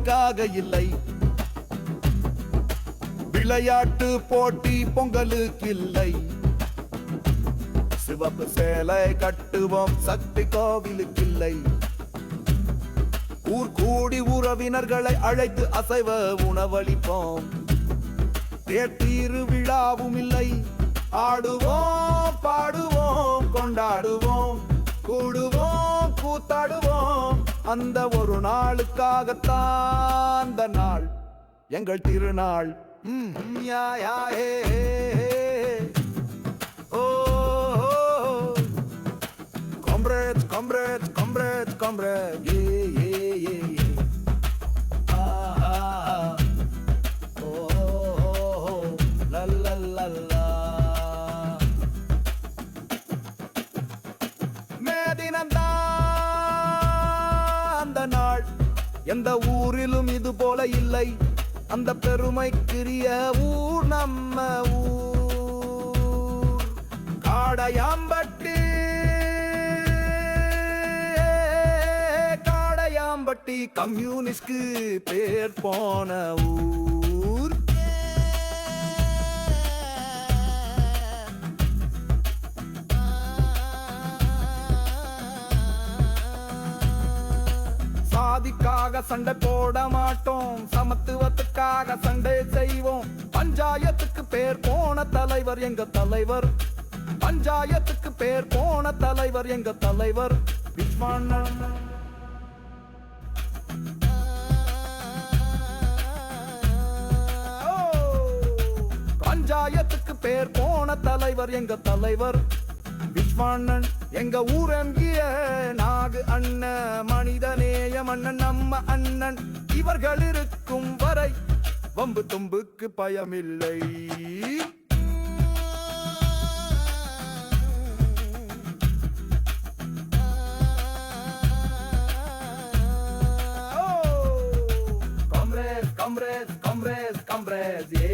கோயிலுக்காக இல்லை, விளையாட்டு போட்டி பொங்கலுக்கு இல்லை. சிவப்பு சேலை கட்டுவோம் சக்தி கோவிலுக்கு இல்லை. ஊர் கூடி உறவினர்களை அழைத்து அசைவ உணவளிப்போம். திருவிழாவும் இல்லை, ஆடுவோம் பாடுவோம் கொண்டாடுவோம் கூடுவோம் கூத்தாடுவோம். அந்த ஒரு நாளுக்காகத்தான் அந்த நாள் எங்கள் திருநாள். யா யா ஏ ஓ comrades comrades comrades comrades yeah yeah yeah la la la la. அந்த நாள் எந்த ஊரிலும் இது போல இல்லை. அந்த பெருமைக்குரிய ஊர் நம்ம ஊர் காடையாம்பட்டி. காடையாம்பட்டி கம்யூனிஸ்ட்க்கு பேர் போன ஊர். சாதிக்காக சண்டை போட மாட்டோம், சமத்துவத்துக்காக சண்டை செய்வோம். பஞ்சாயத்துக்கு பேர் போன தலைவர் எங்க தலைவர். பஞ்சாயத்துக்கு பேர் போன தலைவர் எங்க தலைவர் விஸ்வண்ணன். பஞ்சாயத்துக்கு பேர் போன தலைவர் எங்க தலைவர் விஸ்வண்ணன். எங்க ஊர் எங்கிய நாகு அண்ணன், மனிதநேய மன்னன் நம்ம அண்ணன். இவர்கள் இருக்கும் வரை வம்பு தும்புக்கு பயமில்லை. Comrades, comrades, comrades, comrades, yeah.